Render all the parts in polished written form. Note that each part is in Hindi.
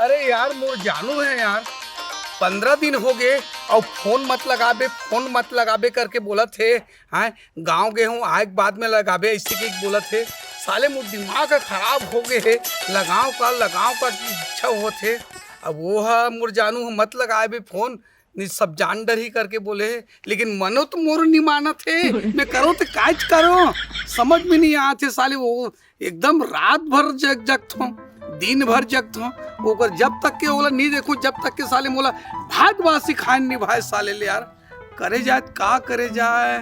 अरे यार मोर जानू है यार, 15 दिन हो गए और फोन मत लगाबे करके बोला थे। हाँ, गाँव गए हूँ आए के बाद में लगाबे ऐसे के बोला थे। साले मोर दिमाग खराब हो गए है, लगाओ का इच्छा हो थे। अब वो है मोर जानू मत लगाबे फोन, नहीं सब जान डर ही करके बोले है, लेकिन मनो तो मोर नहीं माना थे। मैं करो तो काज करो, समझ में नहीं आते साले। वो एकदम रात भर जगत हूँ, दिन भर जगत हूँ, ओकर जब तक के ओला नहीं देखो जब तक के साले मोला भात बासी खान नहीं भाई साले ले यार। करे जाए का करे जाए,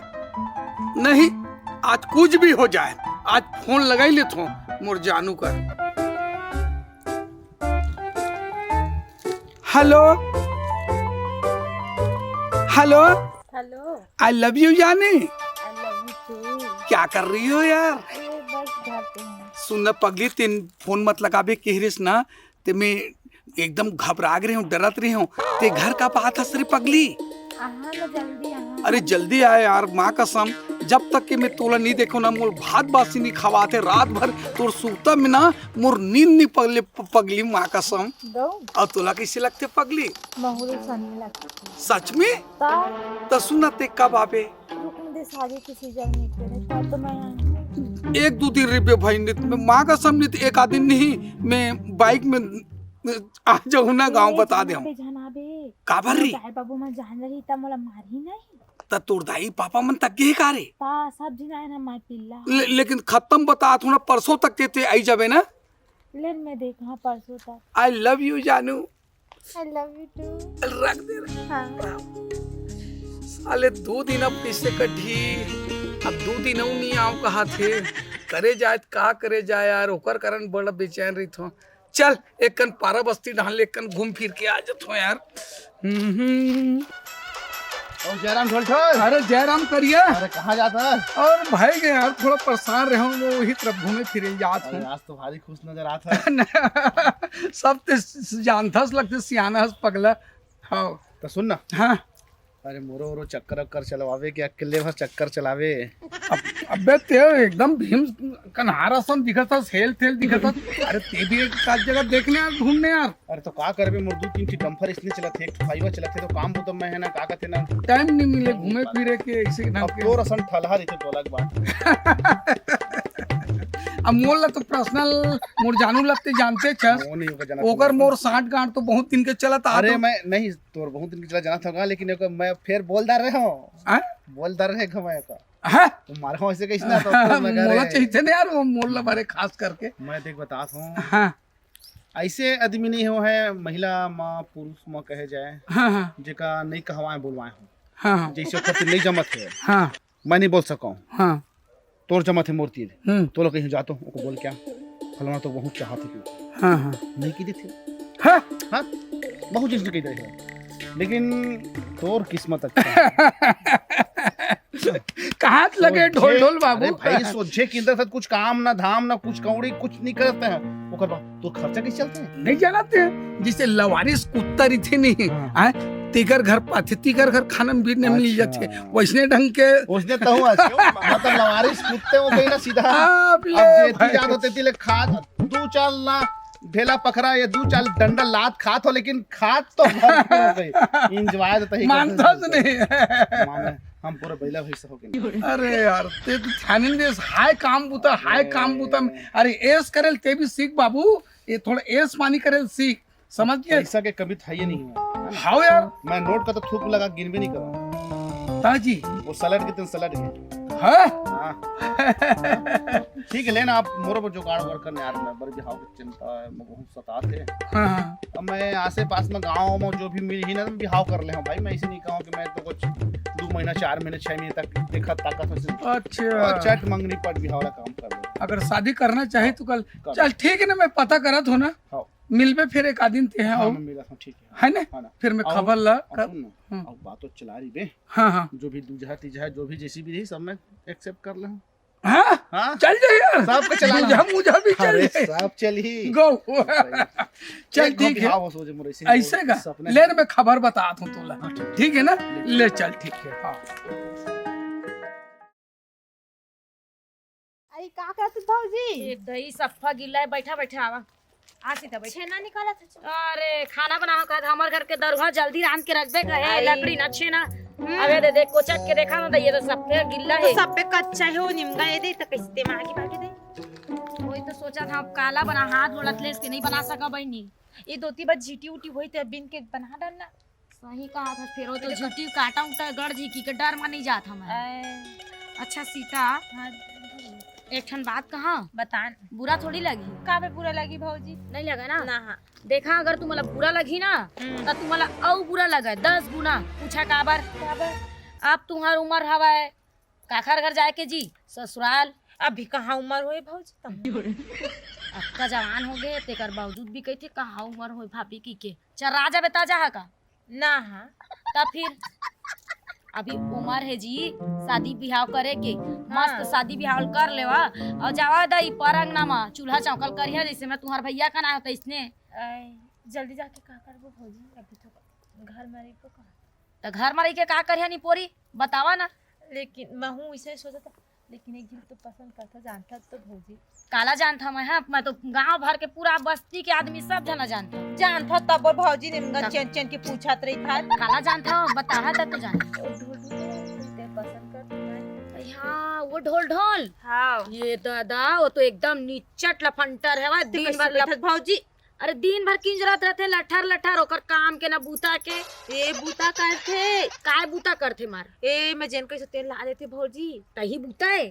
नहीं आज कुछ भी हो जाए, आज फोन लगा ही लेता हूँ मोर जानू कर। Hello hello hello. I love you जानी। I love you too. क्या कर रही हो यार? बस घर पे हूँ। सुन पगली, तीन फोन मत लगाबे कहरिस ना, ते मैं एकदम घबरा रही हूँ, डरत रही हूँ। ते घर का बात है सर पगली। ना जल्दी अरे जल्दी आए यार, माँ कसम जब तक कि मैं तोला नहीं देखो ना मोर भात बासी नहीं खवाते, रात भर तोर सूता में ना मोर नींद नहीं पगली माँ कसम। और तोला कैसे लगते पगली? सच में? तो सुना ते कब आवे? शादी की सीजन में तो मैं 1-2 दिन रुपये भाई, नहीं माँ कसम, नहीं तो एक आध दिन नहीं मैं बाइक में आ जाऊँ ना गाँव बता दे। काबर रे बाबू मैं जान रही था, मोला मारी नहीं त तोर दाई पापा मन तक के कारे सब दिन आए ना माय पिल्ला। लेकिन खत्म बता थोड़ा परसों तक के थे आई जाबे ना। लेन में देखा परसों तक। आई लव यू जानू। I love you too. रख दे रे। हाँ। साले 2 दिन अब किससे कढ़ी, अब 2 दिन नहीं आऊ कहा थे। करे जाए का करे जाए यार, ओकर कारण बड़ा बेचैन रही थो। चल एक कन पारा बस्ती ढाल ले, एक कन घूम फिर के आ जातो यार। और जयराम ढोल। अरे जयराम करिए। अरे कहाँ जाता है? और भाई के यार थोड़ा परेशान रहे हूँ, वो वही तरफ घूमे फिरे जात हूँ। आज तो भारी खुश नजर आता है। सब ते जानता लगते सियाना पगला। हाँ तो सुन ना। हाँ। अरे मोरो चक्कर चलवावे क्या, किले भर चक्कर चलावे। अबे ते एकदम भीम कन्हारा सन दिखता, हेल थेल दिखता। अरे ते भी एक जगह देखने यार, घूमने यार। अरे तो का करबे, मोर 2-3 डंपर इसलिए चला थे, फाइवा चला थे, तो काम तो मैं है ना का कहते ना, टाइम नहीं मिले घूमे फिरे के ऐसे ढंग अब के। तो रसन ठलहा रहते तोला के बात। अब मोर तो पर्सनल मोर जानू लगते जानते छस, वो नहीं होगा जाना ओकर मोर 60 गांठ तो बहुत दिन के चलत आ। अरे मैं नहीं, तोर बहुत दिन के चला जाना था, लेकिन एक मैं फिर बोलदार रहे हूं, बोलदार रहे घमाया का। हां तुम्हारे हो ऐसे कैसे ना, तो मोला चाहिए ना यार, वो मोला बारे खास करके मैं देख बताता हूं। हां ऐसे आदमी नहीं हो है, महिला माँ पुरुष माँ कहे जाए, हां जेका नहीं कहवाए बोलवाए हूँ। हाँ जैसे ओकर नहीं जमत है, हाँ मैं नहीं बोल सका हूँ। हाँ तोर जमत है मूर्ति, तो लोग कहीं जातो ओको बोल क्या फलना तो बहुत चाहते थे। हाँ हाँ नहीं की थे। हाँ हाँ बहुत चीज कही है, लेकिन तोर किस्मत अच्छा कहाँ लगे ढोल ढोल बाबू। अरे भाई सोचे कि अंदर कुछ काम ना धाम ना कुछ कौड़ी कुछ नहीं करते हैं, ओकर बाद तो खर्चा कैसे चलते हैं? नहीं जानते हैं, जिसे लवारिस कुत्ता रही थी नहीं हाँ। तीकर घर पाथे, तीकर घर खाना भी नहीं मिल जाते वैसने ढंग के। उसने तो हुआ मतलब लवारिस कुत्ते हो गई ना सीधा। अब जेती याद होते तिले खाद 2 चाल ना ढेला पखरा या 2 चाल डंडा लात खात हो, लेकिन खात तो एंजॉय तो ही मानता नहीं माने हम पूरा बैला भैसा हो गए। अरे यार ते तो ध्यान नहीं दे, हाय काम बूता। अरे ऐस करेल ते भी सीख बाबू, ये थोड़ा ऐस पानी करेल सीख, समझ गए? पैसा के कभी था ही नहीं हुआ। हाँ यार मैं नोट का तो थूक लगा गिन भी नहीं करा ताजी, वो सलाड के दिन सलाड के। हाँ ठीक है लेना आप मोरो पर जुगाड़ वर्क करने यार, मैं बड़ी बिहाव की चिंता है, मैं बहुत सताते। हाँ अब मैं आसे पास में गांव में जो भी मिल ही ना बिहाव कर ले हूं भाई। मैं इसे नहीं कहूं कि मैं तो कुछ 2 महीना 4 महीने 6 महीने तक देखा ताकत अच्छा चट मंगनी पर बिहाव का काम कर ले। अगर शादी करना चाहे तो कल चल ठीक है ना, मैं पता करा था ना, मिलबे फिर एक आदिन ते हैं। हाँ, मैं मिला था ठीक है ना, फिर मैं खबर ला अब बात तो चला रही बे। हाँ हाँ जो भी दूजा तीजा जो भी जैसी भी रही सब मैं एक्सेप्ट कर ले। हाँ हाँ चल जाइए, सब पे चला मुझा भी चल जाए, सब चल ही गो चल ठीक है। ऐसे का ले मैं खबर बता दूं तोला, ठीक है ना, ले चल ठीक है। हाँ अरे का करत भौजी? एक दही सफ्फा गिल्ला है, बैठा बैठा आवा। सीधा बैठ। छेना निकाला था। अरे खाना बनाओ का हमर घर के दरगाह जल्दी रांध के रख दे कहे लकड़ी न छेना। अबे दे देख कोचक के देखा ना ये तो सब पे गिल्ला है। तो सब पे कच्चा है वो निमगा ये दे तो कैसे ते मागी बाकी दे। वही तो सोचा था अब काला बना हाथ बोलत ले इसके नहीं बना सका बहनी। ये दोती बार झीटी उटी हुई तो बिन के बना डालना। सही कहा था फिर वो तो झूठी काटा उटा गड़ जी की के डर में नहीं जाता मैं। अच्छा सीता एक ठन बात कहा बता बुरा थोड़ी लगी का पे बुरा लगी भौजी। नहीं लगा ना ना हाँ देखा अगर तुम्हाला बुरा लगी ना तो तुम्हाला और बुरा लगा 10 गुना। पूछा काबर अब तुम्हार उम्र हवा है काखर घर जाए के जी ससुराल अभी कहाँ उम्र हुई भौजी तुम। अब का जवान हो गए तेकर बावजूद भी कहते कहाँ उम्र हो भाभी की के चल राजा बेटा जा का ना हाँ तब फिर अभी उम्र है जी शादी ब्याह करे के मस्त शादी ब्याह कर लेवा और जावा दई परंग नामा चूल्हा चौकल करिया जैसे मैं तुम्हार भैया का ना होता इसने जल्दी जाके का करबो भौजी। अभी तो घर में रही को कहा तो घर में रह के का करिया नहीं पोरी बतावा ना। लेकिन मैं हूँ इसे सोचा था लेकिन एक दिन तो पसंद करता जानता तो भौजी। काला जानता मैं तो गांव भर के पूरा बस्ती के आदमी सब जना जानता जानता तब और भौजी ने चैन चैन के पूछत रही था। काला जानता बताहा था तो जान पसंद करते हाँ वो ढोल ढोल हाँ ये दादा वो तो एकदम निचट लफंटर है वा दिन भर बैठत भौजी। अरे दिन भर किंजरत रहते लठर लठर ओकर काम के ना बूता के ए बूता करते काय बूता करते मार ए मैं जन कैसे तेल ला देते भौजी। तही बूता है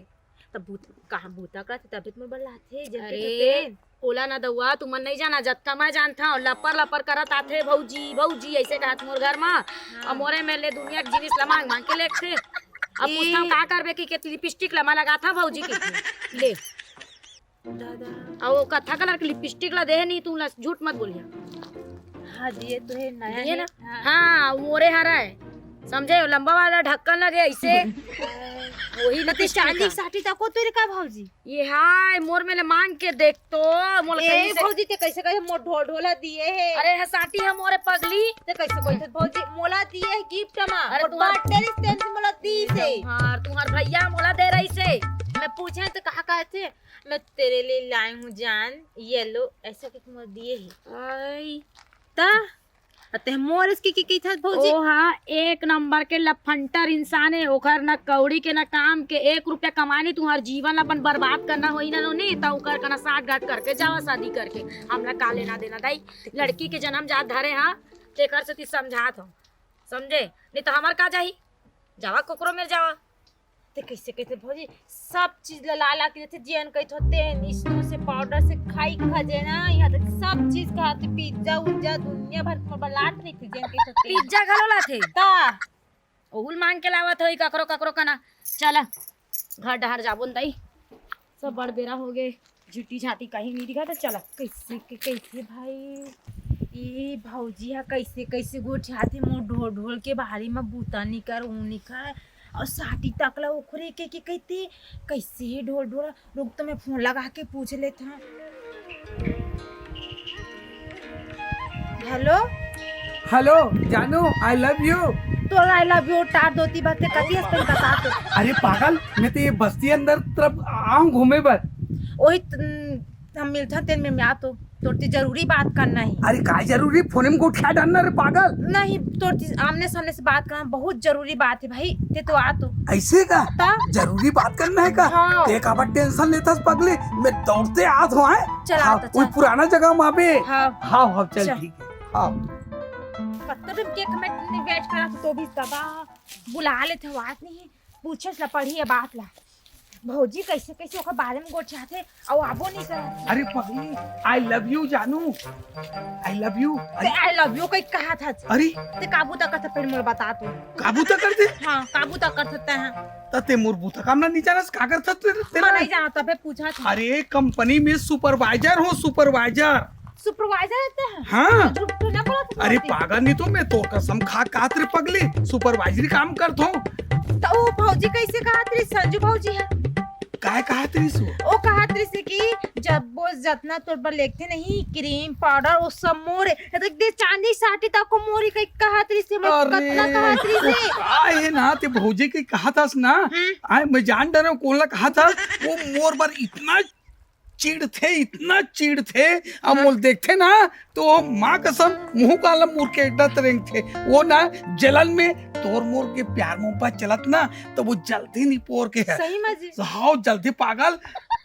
तब कहाँ बूता करते तबियत में बल्लाते जन अरे ओला ना दउआ तुम नहीं जाना जत्ता मैं जानता हूँ लपर लपर करत आथे भौजी भौजी ऐसे कहत मोर घर में और मोरे में ले दुनिया के जिनिस ला मांग मांग के लेते अब पूछता का करबे की के लिपस्टिक लमा लगा था भौजी के ले दादा और वो कथा कलर की लिपस्टिक ला दे नहीं तू झूठ मत बोलिया। हाँ दिए तो है नया ये है ना हाँ। हाँ मोरे हरा है समझे लंबा वाला ढक्कन लगे ऐसे वही तो चांदी साटी तक तेरे का भौजी। ये हाय मोर में ले मांग के देख तो मोर ए भौजी ते कैसे कैसे मोर ढोला दिए है। अरे है साटी है मोरे पगली ते कैसे बैठत भौजी मोला दिए है गिफ्ट मा अरे और बर्थडे स्टैंड से मोला दी से हां तुम्हार भैया मोला दे रही से मैं पूछे तो कहा कहते मैं तेरे लिए लाई हूँ जान येलो ऐसा कुछ मोर दिए है आई ता अते मोर इसकी की था भौजी। ओ हाँ एक नंबर के लफंटर इंसान है ओकर ना कौड़ी के ना काम के 1 रुपया कमानी तुम्हार जीवन अपन बर्बाद करना होई ना नहीं तो ओकर कना साठ गांठ करके जावा शादी करके हमरा का लेना देना दाई लड़की के जन्म जात धरे हाँ तेकर से ती समझात हो समझे नहीं तो हमार का जाही जावा कोकरो में जावा ते कैसे कहते भौजी सब चीज ला ला के देते जेन कहते होते स्नो से पाउडर से खाई खजे ना यहाँ तक सब चीज खाते पिज्जा उज्जा दुनिया भर में बलाट नहीं थी जेन कहते होते पिज्जा घलो लाथे ता ओहुल मांग के लावत होई ककरो ककरो कना चला घर डहर जाबोन दई सब बड़ बेरा हो गए झुटी झाटी कहीं नहीं दिखा तो चला कैसे भाई ये भौजी है कैसे कैसे गोठाते मोर ढोल ढोल के बाहरी में बूता निकर ऊ निकर और साटी तकला उखरे के कहते कैसे ढोल ढोल रुक तो मैं फोन लगा के पूछ लेता हूँ। हेलो हेलो जानू आई लव यू। तो आई लव यू टार दोती बातें कती हस्पन बता तो अरे पागल मैं तो ये बस्ती अंदर तरफ आऊँ घूमे पर वही हम मिलते तेन में आ तो तोरती जरूरी बात करना है। अरे काय जरूरी फोन में को उठा डालना रे पागल। नहीं तोरती आमने सामने से बात करना बहुत जरूरी बात है भाई ते तो आ तो ऐसे का ता? जरूरी बात करना है का हाँ। ते का टेंशन लेता पगले मैं दौड़ते आत हुआ है चल हाँ, आता, कोई चल। पुराना जगह वहाँ पे हाँ हाँ हाँ चल चल। ठीक है हाँ कत्तो दिन केक में वेट करा तो भी दबा बुला लेते बात नहीं है पूछे ला पढ़ी है बात ला भौजी कैसे कैसे ओकर बारे में गोठाते और आबो नहीं कर। अरे पगली आई लव यू जानू I love you. I love you कहीं कहा था अरे ते काबू तक करते फिर मुझे बता तू। काबू तक कर दे हाँ काबू तक कर सकते हैं तते मोर बूथा काम ना नीचा ना का कर सकते मैं नहीं जाना तबे पूछा था। अरे कंपनी में सुपरवाइजर हो सुपरवाइजर सुपरवाइजर रहते हैं हाँ झूठ तो ना बोला था अरे पागल नहीं तो मैं तो कसम खा कात रे पगले सुपरवाइजरी काम करत हूँ। तो वो भौजी कैसे कहा तेरी संजू भौजी है काय कहा तेरी सो वो कहा तेरी से कि जब वो जतना तोड़ पर लेते नहीं क्रीम पाउडर वो सब मोरे दे चांदी साटी तक को मोरी कहीं कहा तेरी से मैं कितना कहा तेरी से आए ना ते भौजी के कहा था ना आए मैं जान डरा कौन ला कहा था वो मोर पर इतना चिड़ थे, इतना चिड़ थे। अब मोल देखते ना तो माँ कसम मुंह काला मुर के डट रेंग थे। वो ना जलन में तोर मोर के प्यार मोहब्बत चलत ना तो वो जल्दी नहीं पोर के है। सही में जी। हाँ जल्दी पागल।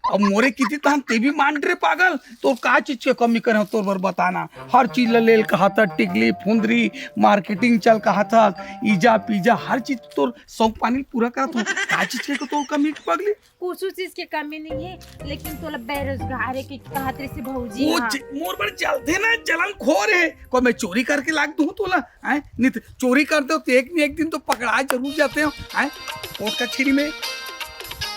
अब मोरे किती तहन ते भी मान रे पागल। तो का चीज के कमी करे तोर बर बताना। हर चीज लेल कहा था, टिकली फुंदरी मार्केटिंग चल कहा था, ईजा पिज्जा हर चीज तोर शौक पानी पूरा करत हो। का चीज के तोर कमी पगली? कुछ चीज के कमी नहीं है, लेकिन तोला बेरोजगार है कि कहत रही से भौजी। वो हाँ। मोर बर जल्दी ना जलन खोर है। को मैं चोरी करके लाग दूं तोला? हैं नहीं तो चोरी करते हो तो एक न एक दिन तो पकड़ा जरूर जाते हो। हैं कोर्ट कचहरी में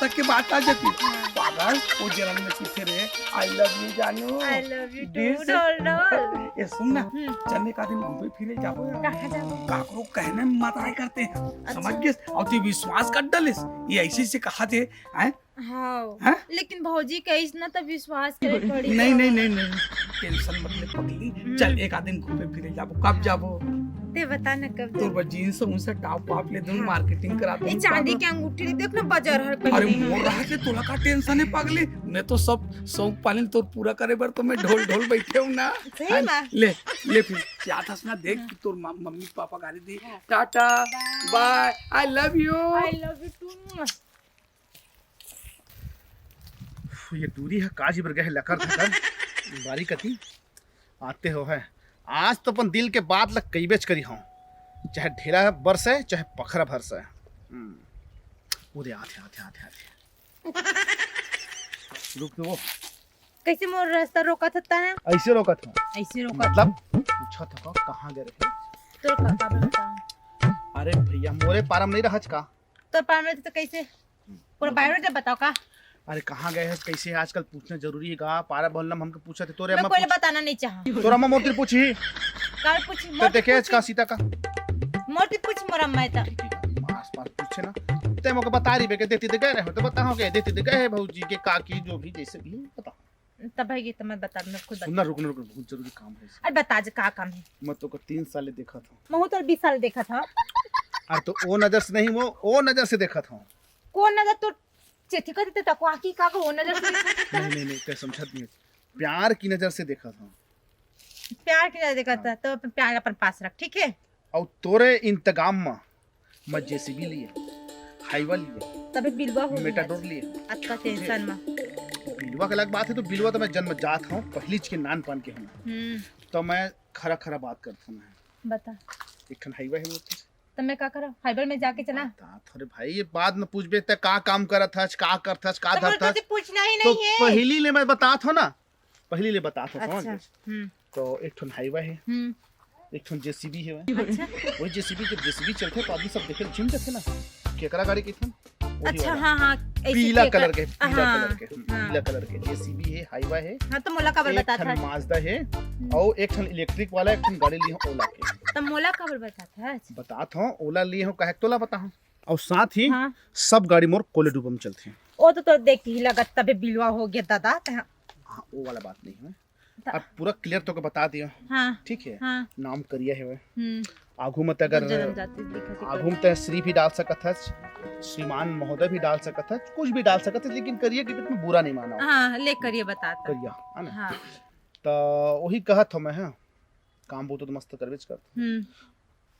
तक के बात आ जाती। पागल वो जलन में पीछे रहे। आई लव यू जानू। आई लव यू दिल टू से- डॉल। ये सुन ना, चलने का दिन घूमे फिरे जाबो यार। कहाँ जाओ? काकरो कहने में मत आए करते हैं। समझ गए? और तू विश्वास कर डलिस। ये ऐसे से कहा थे। हैं हाँ। हैं? लेकिन भौजी कहीस ना तो विश्वास करे पड़ी। नहीं नहीं नहीं नहीं टेंशन मत ले पगली। चल एक आध दिन घूमे फिरे जाबो। कब जाबो? ते बता ना कब तोर पर जीन्स उनसे टॉप वाप ले दूं, मार्केटिंग करा दूं। ये चांदी के अंगूठी ले देख ना बाजार हर अरे मोर रहा के तोला का टेंशन है पगली। मैं तो सब शौक पालन तो पूरा करे बर तो मैं ढोल ढोल बैठे हूं ना। सही में? ले फिर याद हंसना देख कि तोर मम्मी पापा गाड़ी दी। Tata bye I love you. I love you too. ये दूरी है काजी पर गए लकर धकर बारी कती आते हो है। आज तो अपन दिल के बात लग कई बेच करी हूँ, चाहे ढेला बरस है चाहे पखरा भरस है। उरे आते आते आते आते रुक दो। कैसे मोर रास्ता रोका था है? ऐसे रोका था ऐसे रोका मतलब पूछा था कहाँ गए रहे? तो का बता। अरे भैया मोरे पारम नहीं रहा का? तो पार में तो कैसे पूरा बायोडाटा बताओ का? अरे कहाँ गए हैं कैसे है आजकल पूछना जरूरी है का? पारा बोलना हमको पूछा थे तोरे मैं अम्मा कोई बताना नहीं चाहा। तोरा अम्मा मोती पूछी काल पूछ तो मोर देखे आज का सीता का मोटी पूछ मोर अम्मा ता। आस पास पूछे ना ते मौके बता रही बेके देती तो गए रहे हो तो बताओ के देती तो गए भौजी के काकी जो भी जैसे भी बता। तब भाई ये तो मैं बता मैं खुद बता। सुनना रुकना रुकना बहुत जरूरी काम है। अरे बता जे का काम है? मैं तो को 3 साल देखा था। महू तो 20 साल देखा था। अरे तो वो नजर से नहीं वो नजर से देखा था। कौन नजर तो चेथी कर देते तक आकी का को नजर से देखा था? नहीं नहीं नहीं क्या समझत नहीं प्यार की नजर से देखा था। प्यार की नजर देखा था तो अपन प्यार अपन पास रख ठीक है। और तोरे इंतजाम में मैं जेसीबी लिए हाईवा लिए तबे बिलवा हो मेटाडोर लिए। अतका टेंशन में। बिलवा का अलग बात है तो बिलवा तो मैं जन्म जात हूँ पहली के नान पान के हूँ तो मैं खरा खरा बात करता हूँ। बता एक ठन हाईवा है वो तो मैं का करा फाइबर में जाके चला थोड़े भाई ये बाद में पूछबे त का काम करत हस का करथस का तो धरथस मुझे पूछना ही तो नहीं है। पहली ले मैं बतात हो ना पहली ले बतात हो समझ अच्छा गए? तो एक ठन हाईवा है एक ठन जेसीबी है अच्छा वही जेसीबी जब जेसीबी चलते तो आदमी सब देखे जिम जाते ना केकरा गाड़ी के थन वही अच्छा वाला। हाँ हाँ ऐसे पीला केकर- कलर के पीला हाँ, कलर के हाँ। पीला कलर के जेसीबी है हाईवा है हाँ तो मोला काबर एक बता ठन था? माजदा है और एक ठन इलेक्ट्रिक वाला एक ठन गाड़ी ली हूं ओला के। तो मोला काबर बता था? बतात हूं ओला ली हूं काहे तोला बता हूं और साथ ही हाँ सब गाड़ी मोर कोले डूबम चलते हैं। वो तो देख ही लगत तबे बिलवा हो गया दादा तो हाँ वो वाला बात नहीं है अब पूरा क्लियर तो को बता दिया हाँ ठीक है। हाँ नाम करिया है हम्म आगू मत अगर जन्म जाति दिखत आगू में श्री भी डाल सकत है श्रीमान महोदय भी डाल सकत है कुछ भी डाल सकत है लेकिन करिए कि में बुरा नहीं माना हाँ ले करिए बताता करिया है ना। हाँ तो वही कहत हो मैं है काम बहुत तो मस्त करबेच कर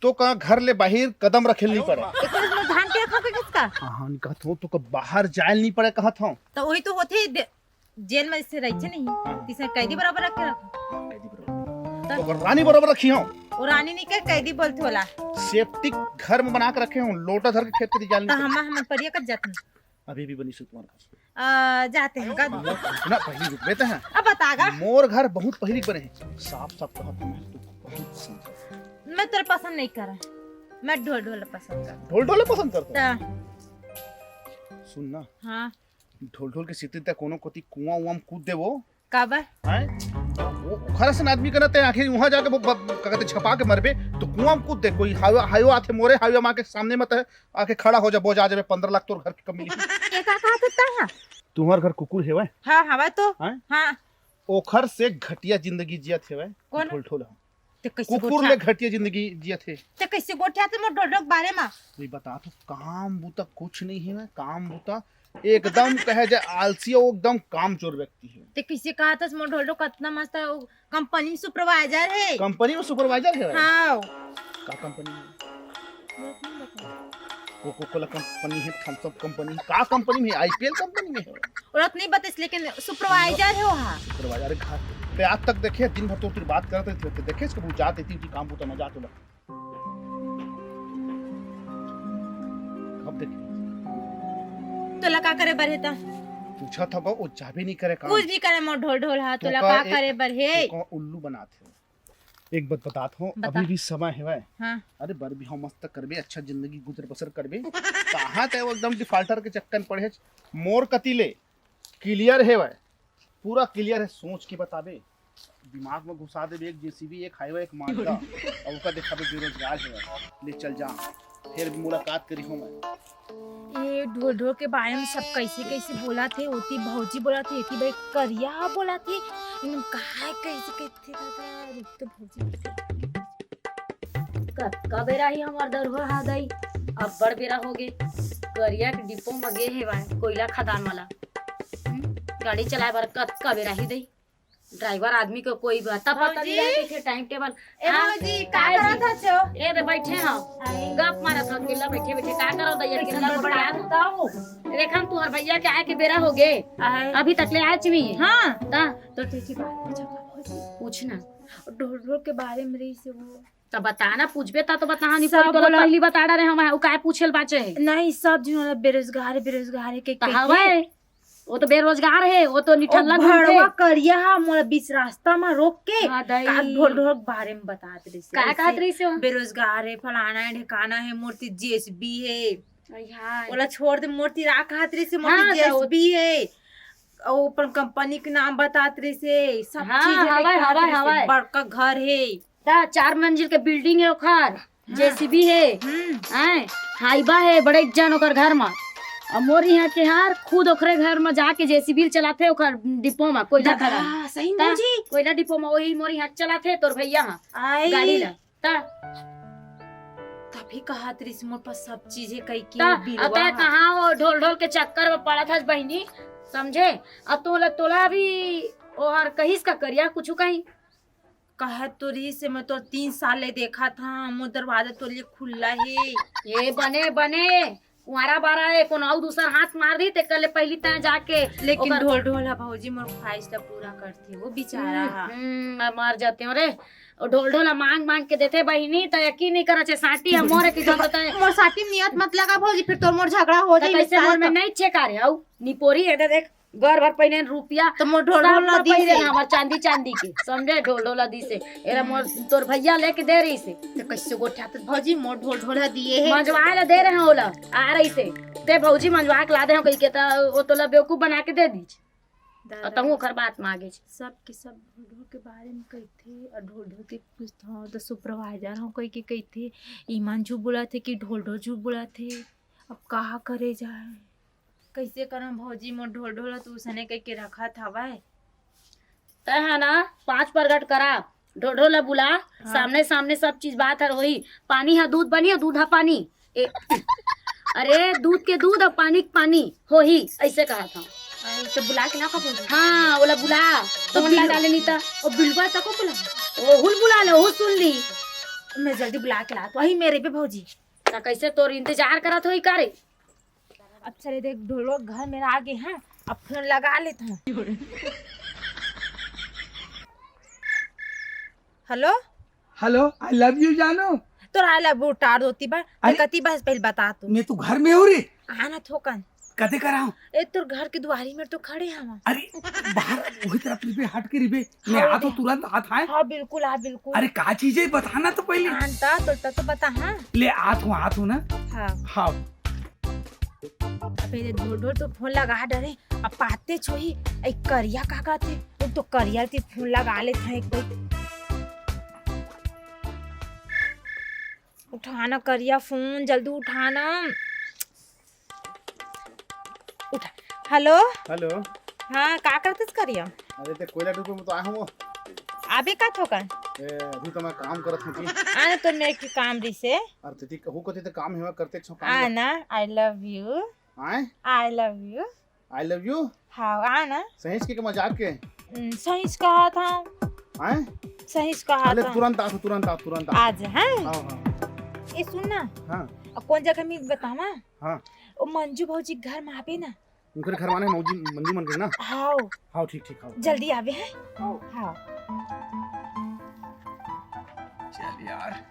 तो का घर ले बाहर कदम रखेल नहीं पड़े। ध्यान के रखा किसका? हाँ कहत हो तो का बाहर जायल नहीं पड़े कहत हो तो वही तो होते जेल में से रही नहीं तिसे कैदी बराबर रख के रखो तो का रानी बराबर रखी हो और रानी नहीं कह कैदी बोलते होला सेफ्टी घर में बना के रखे हो लोटा धर के खेत के जाल तो नहीं पड़े। हम परिया कर जाते अभी भी बनी सुकुमार घर जाते हैं का ना पहली रुक बेते हैं अब बतागा मोर घर बहुत पहली बने हैं साफ साफ कहत हूं मैं तो बहुत साफ। मैं तेरे पसंद नहीं कर रहा मैं ढोल ढोल पसंद कर ढोल ढोले पसंद करता सुन ना हाँ ढोल ढोल के सीते तक कोनो कोती कुआं उआं में कूद दे वो काबर हैं वो खरसन आदमी करते हैं आखिर वहां जाके वो कहते छपा के मरबे तो कुआं में कूद दे कोई हाईवा आते मोरे हाईवा मां के सामने मत है आके खड़ा हो जा बोझ आ जावे 15 लाख तोर घर की कमी ये का कहा था है तुम्हार घर कुकुर हेवे हाँ हवा तो हैं हाँ ओखर से घटिया जिंदगी जियत हेवे कौन? ढोल ढोल तो कैसे कुकुर ले घटिया जिंदगी जियत है तो कैसे गोठिया तो मोर ढोल ढोल बारे में कोई बता तो काम बूता कुछ नहीं है काम बूता एकदम कहे जाए आलसी और एकदम कामचोर व्यक्ति है। ते किसे कहा था मोर ढोल कितना मस्त है, वो कंपनी में सुपरवाइजर है। कंपनी में सुपरवाइजर है? हाँ का कंपनी में? कोको कोला कंपनी है, थम्स अप कंपनी, का कंपनी में? आईपीएल कंपनी में है। औरत नहीं बता, लेकिन सुपरवाइजर है वहाँ। सुपरवाइजर? अरे घर पे आज तक देखे, दिन भर तो तेरी बात करते थे, देखे इसको वो जाते थी कि काम होता ना जाते ना। कब देखे? तो लगा करे बर है ता पूछा था वो जा भी नहीं करे काम। कुछ भी करे मोर ढोल ढोल हा, तो लगा करे बर है। तो उल्लू बनाते हो। एक बात बताता हूँ, बता। अभी भी समय है भाई। हाँ। अरे बर भी हम मस्त करबे, अच्छा जिंदगी गुजर बसर करबे। कहाँ थे वो एकदम डिफाल्टर के चक्कर में पड़े। मोर कतीले क्लियर है भाई, पूरा क्लियर है, सोच के बताबे। दिमाग में घुसा दे एक जेसीबी, एक हाईवे, एक मालदा, और उसका देखा बेरोजगार है भाई, ले चल जा, फिर मुलाकात करी हूँ मैं। ये ढोल ढोल के बारे में सब कैसे कैसे बोला थे, होती भौजी बोला थे, होती भाई करिया बोला थे, एकदम कहा कैसे कैसे दादा रुक तो भौजी। कब बेरा ही हमार दरबार हा गई, अब बड़ बेरा हो गए। करिया के डिपो में गे है भाई, कोयला खदान वाला। गाड़ी चलाए बार का बेरा ही दई। ड्राइवर आदमी को कोई पता नहीं रहते थे टाइम टेबल। ए भौजी का करा था चो? ए रे बैठे हम गप मारा था, अकेला बैठे बैठे का करो दैया अकेला बड़ा बताओ। रेखा तू और भैया के आए के बेरा हो गए, अभी तक ले आए चमी। हाँ ता तो तेरी बात पूछा भौजी, पूछना ढोल ढोल के बारे में रही से वो तो बताना, पूछबे ता तो बता नहीं सब तो बोला- पहली बता रहे हम उ काहे पूछेल बाचे है। नहीं, सब जो बेरोजगार बेरोजगार के हवे वो तो बेरोजगार है, वो तो निठल्ला भड़वा करिया मोला बीच रास्ता में रोक के हाँ दई। का ढोल ढोल के बारे में बतात रही से। का कहत रही से वो? बेरोजगार है, फलाना है, ढिकाना है, मूर्ति जेएसबी है, हाय ओला छोड़ दे, मूर्ति राख हाथ रही से, हाँ, मूर्ति तो वो- जेएसबी है, और ऊपर कंपनी के नाम बतात रही से, सब हाँ, चीज है, हवाई, कहत रही से, हवाई। बड़का घर है। ता 4 मंजिल के बिल्डिंग है ओखर, जेसीबी है, हैं हाइबा है, बड़े जन ओकर घर में। और मोर यहाँ के हार खुद ओकरे घर में जाके जेसीबी चलाते ओकर डिपो में कोयला खड़ा। हाँ, सही ता भौजी। कोयला डिपो में वही मोर यहाँ चलाते तोर भैया हाँ आई गाड़ी ला। ता तभी कहा रही से मोर पास सब चीज है, कई की ता बिलवा अतः है। कहाँ वो ढोल ढोल के चक्कर में पड़ा था बहनी, समझे? अब तोला भी और कहीं का करिया कुछ कहीं कहा तो रही से, मैं तो 3 साल ले देखा था, मोर दरवाजा तो लिए खुला है। ये बने बने कुंवारा बारा है, कोनो और दूसरा हाथ मार दी ते कल पहली तय जाके लेकिन ओकर- ढोल ढोल है भौजी, मोर ख्वाहिश ला पूरा करती है वो बेचारा है। मैं मर जाती हूँ रे। और ढोल ढोला मांग मांग के देते बहनी तो यकीन नहीं करा साटी हम मोरे की जरूरत है। मोर साथी में नियत मत लगा भौजी, फिर तो मोर झगड़ा हो जाई। कैसे मोर में नहीं चेक आ रहे हऊ निपोरी है देख, घर भर पहिने रुपया तो मोर ढोल ढोल ला दी पहिने से। हमर चांदी चांदी के, समझे? ढोल ढोला दी से एरा मोर तोर भैया लेके दे रही से, तो कैसे गोठा तो भौजी मोर ढोल ढोल दिए है। मंजवा ला दे रहे हैं ओला आ रही से ते भौजी मंजवा के ला दे हम कही के ता वो तोला बेवकूफ बना के दे दी। दादा, तहु ओकर बात मांगे छ। सब के सब ढोल ढोल के बारे में कहते, और ढोल ढोल के पूछता हूँ तो सुपरवाइजर हूँ कही के कहते, ईमान झूठ बोला थे कि ढोल ढोल झूठ बोला थे। अब कहा करे जाए, कैसे करम भौजी, मोर ढोल ढोल तो उसने कह के रखा था भाई। तय है ना 5 प्रगट करा, ढोढो ला बुला, सामने सामने सब चीज बात है वही। पानी है दूध बनी, दूध है पानी। अरे दूध के दूध और पानी के पानी हो ही, ऐसे कहा था। तो बुला के ना का बोल। हाँ ओला बुला तो बिल- डाले नहीं था, और बिलवा तक को बुला, वो हुल बुला ले, वो सुन ली। मैं जल्दी बुला के ला तो वही मेरे पे भौजी। ता कैसे तोर इंतजार करा थोड़ी करे। अब चले देख, ढोलो घर मेरा आगे है, अब फोन लगा लेता हूँ। Hello hello, I love you जानो। तो राला वो टार होती बा, अरे- कती बस पहले बता तू। मैं तो घर में हो रे, आना थोकन कदे कराऊं? ए तोर घर के दुआरी में तो खड़े हम। अरे बाहर वही तरफ रिबे, हट के रिबे, मैं आ तो तुरंत हाथ आए। हाँ बिल्कुल, हाँ बिल्कुल। अरे का चीज है बताना तो पहले। आनता तो बता। हाँ ले आत हूँ ना। हाँ, हाँ पहले ढोल ढोल तो फोन लगा डरे, अब पाते छोही एक करिया काका थे, वो तो करिया थे फोन लगा ले था एक बार। उठाना करिया फोन, जल्दी उठाना। उठा। Hello hello. हाँ, का करते करिया? अरे ते कोयला डिपो में तो आया हूँ। अबे का थोकन अभी तो मैं काम करत हूँ। आना तो मेरे के काम रही से अरे तिथि कहू कते ते काम हेवा करते छो काम। आना। I love you. आए I love you. I love you हाँ आना। सहीज के मजाक के सही कहा था। आए सही कहा अरे था। तुरंत आ तुरंत आ आज है। हाँ ये सुन ना, हाँ अब कौन जगह में बतावा? हाँ वो मंजू भौजी के घर में आवे ना। उनके घर माने मौजी मंजू मन गई ना। हाँ हाँ ठीक हाँ जल्दी आवे है। हाँ चल यार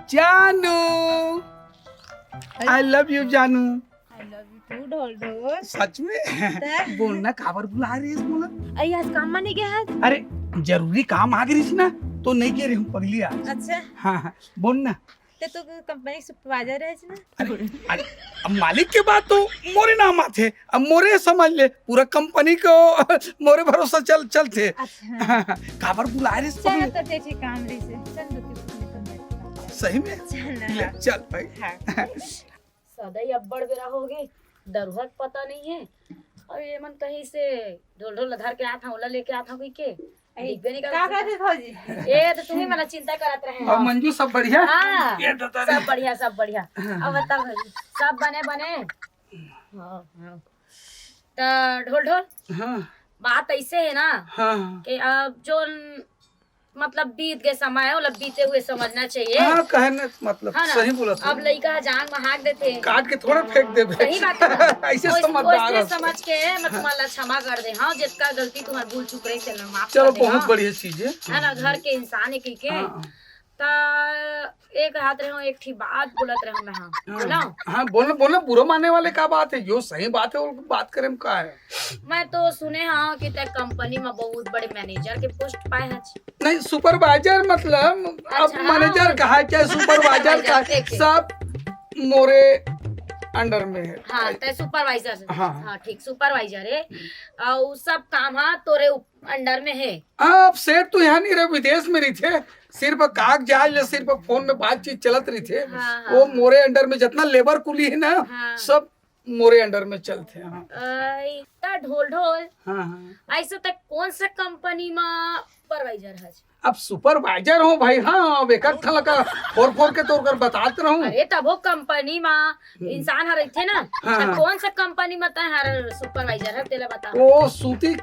जानू, आई लव यू जानू। आई लव यू टू ढोल ढोल। सच में बोलना काबर बुला रही है बोला? अरे आज काम में नहीं गया है। अरे जरूरी काम आ गई थी ना तो नहीं कह रही हूँ पगली आज। अच्छा हाँ बोल ना। तो तू कंपनी सुपरवाइजर है ना। अरे अब मालिक के बात तो मोरे नाम आते, अब मोरे समझ ले, पूरा कंपनी को मोरे भरोसा चलते। अच्छा काबर बुला रही चल तो तेरे काम रही से चल तो तू सही में? चल ले, चल भाई। हाँ। सदा ही अब्बड़ बेरा हो गई, दरुहत पता नहीं है। और ये मन कहीं से ढोल ढोल धर के आता ओला लेके आता कोई के दिखबे नहीं का करत। कहते भौजी? ए तो तुम्ही मला चिंता करत रहे और मंजू सब बढ़िया? हाँ ये बता रही। सब बढ़िया। अब बता भाई सब बने। हाँ हाँ तो ढोल ढोल हाँ बात ऐसे है ना हाँ कि अब जो मतलब बीत गए समय है मतलब बीते हुए समझना चाहिए। हाँ कहने मतलब हाँ ना? सही बोला तू। अब लड़का जांग में हाँक देते काट के थोड़ा फेंक दे बे। सही बात है ना? ऐसे वो समझदार इसलिए है। समझ के मैं तुम्हारा क्षमा कर दे। हाँ जितना गलती तुम्हारी भूल चुक रही थी माफ चलो कर दे। बहुत हाँ? बढ़िया चीज है ना घर के इंसान है के हाँ। ता एक हाथ रहो एक ठीक बात बोलत रहो मैं। हाँ बोला हाँ बोलना बुरा मानने वाले का बात है, जो सही बात है वो बात करे में का है। मैं तो सुने हाँ कि ते कंपनी में बहुत बड़े मैनेजर के पोस्ट पाए हैं। नहीं सुपरवाइजर मतलब अब अच्छा, मैनेजर कहा है चाहे सुपरवाइजर का ठीक है। सब मोरे अंडर में है। हाँ ते सुपरवाइजर हाँ। हाँ ठीक सुपरवाइजर है और सब काम हाँ तोरे अंडर में है। अब सेठ तो यहाँ नहीं रहे, विदेश में रही थे, सिर्फ कागजात या सिर्फ फोन में बातचीत चलत रही थे। हाँ, वो मोरे अंडर में जितना लेबर कुली है ना हाँ। सब मोरे अंडर में चलते हैं। हाँ ता ढोल ढोल हाँ हाँ। ऐसे तक कौन सा कंपनी में सुपरवाइजर है? अब सुपरवाइजर हो भाई। हाँ अब एक थल का फोर के तोड़ कर बताते रहूं। अरे तब वो कंपनी में इंसान हर थे ना हाँ, तो हाँ। कौन सा कंपनी में ता हर सुपरवाइजर है तेला बता। वो सूती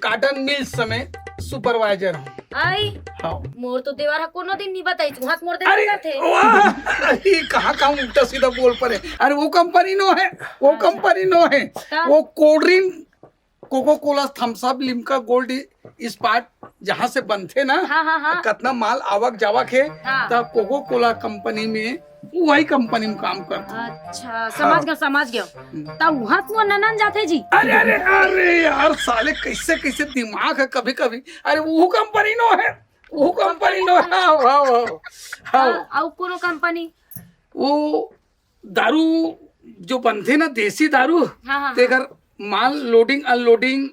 काटन मिल समय सुपरवाइजर हूँ। आई हाँ मोर तो देवर है कोनो दिन नहीं बताई तू हाथ मोड़ दे अरे थे। वाह, अरे कहाँ उल्टा सीधा बोल पड़े। अरे वो कंपनी नो है, वो कंपनी नो है। वो cold drink Coca Cola Thums Up Limca Gold Spot जहाँ से बनते ना हाँ। कितना माल आवक जावक है हाँ। तब कोको कोला कंपनी में वही कंपनी में काम करता। अच्छा समझ गया तब वहाँ तो ननन जाते जी। अरे यार साले कैसे दिमाग है कभी कभी। अरे वो कंपनी नो है, वो कंपनी नो है। हाँ और कोनो कंपनी वो दारू जो बनते ना देसी दारू हाँ। तेकर माल लोडिंग अनलोडिंग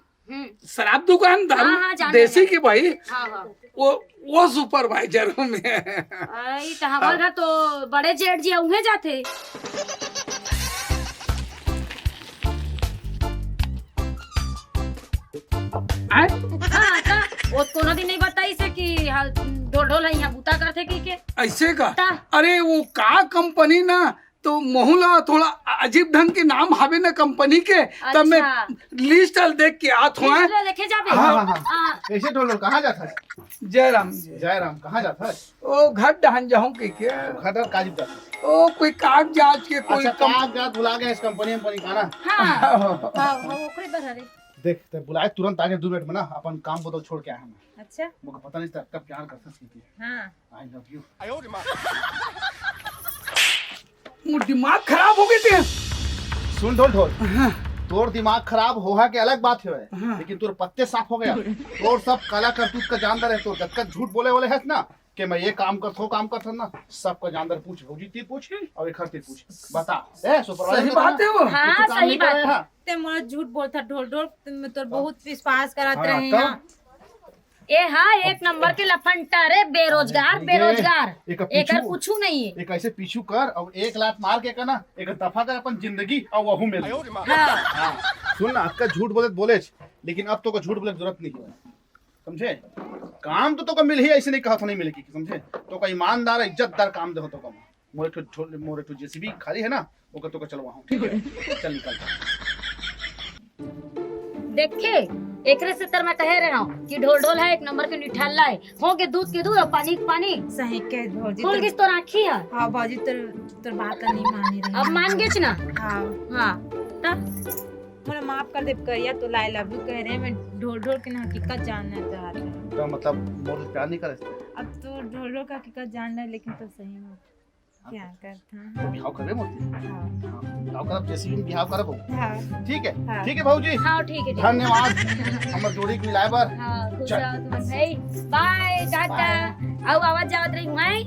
शराब दुकान दारू हाँ, जाने देसी की भाई। हाँ। वो सुपरवाइजर में आई तो हमारे घर तो बड़े जेठ जी उन्हें जाते। हाँ ता वो कोनो दिन नहीं बताई से कि ढोल ढोल है यहाँ बूता करते की के ऐसे का। ता। अरे वो का कंपनी ना तो मोहला थोड़ा अजीब ढंग के नाम हावे ना कंपनी के। तब मैं लिस्ट देख के आत हुआ। देखे जाबे। हाँ कैसे ढोल कहाँ जाता है? जयराम जी जयराम कहाँ जाता है? ओ घर डहन जाऊं के क्या खतर काजिब जाता है। ओ कोई कागजात के कोई अच्छा कागजात भुला गए इस कंपनी का ना। हाँ ओकरे बरहरे। देख ते बुलाए तुरंत आगे 2 मिनट में ना अपन काम बदल छोड़ के आए हम। अच्छा मुझे पता नहीं था कब प्यार करता सीखी। हाँ आई लव यू। मुझ दिमाग खराब हो गए थे। सुन ढोल ढोल तोर दिमाग खराब होगा के अलग बात है लेकिन तोर पत्ते साफ हो गया। तोर सब काला करतूत का जानदार है। तो जब तक झूठ बोले है ना कि मैं ये काम करता ना सबका जानदार पूछ भौजी ती पूछ और एक हरती पूछ बता। ए सुपरवाइजर सही बात है वो। हाँ सही बात। ते मोर झूठ बोलता ढोल ढोल तुम तो बहुत विश्वास करत हाँ, रहे तब? ना। ए हाँ एक नंबर के लफंटर है बेरोजगार एक एकर पूछू नहीं है। एक ऐसे पीछू कर और 1 लात मार के करना एक दफा कर अपन जिंदगी और वहू में हाँ हाँ सुन ना आपका झूठ बोले लेकिन अब तो को झूठ बोले जरूरत नहीं है। समझे। काम तो का मिल ही ऐसे नहीं कहा था नहीं मिलेगी, समझे। तो का ईमानदार इज्जतदार काम दे हो तो का मोरे ठो जेसीबी खाली है ना, वो तो का चलवाऊं, ठीक है। चल निकल। देखे एकरे से तर मैं कह रहा हूँ कि ढोल ढोल है, एक नंबर के निठाला है, हो के दूध के दूध और पानी के पानी। सही कह भौजी। खोल किस तो राखी है। हाँ भौजी तोर बात नहीं मानी रही। अब मान गेच ना। हाँ हाँ तब मोला माफ कर दे करिया, तो लाई लव यू कह रहे हैं, मैं ढोल ढोल के ना हकीकत जानना चाहते हैं। तो मतलब मोर से प्यार नहीं करे अब तो ढोल ढोल का हकीकत जान रहा है, लेकिन तो सही में क्या करता तो बिहाव करे मोती। हाँ बिहाव करब जेसीबी में बिहाव करब। हाँ ठीक है, हाँ। ठीक है भाऊजी। हाँ ठीक है। धन्यवाद हमर जोड़ी के मिलाए बर। हाँ खुश चल। रहो तुम भाई। बाय टाटा। आओ आवाज जावत रही भाई।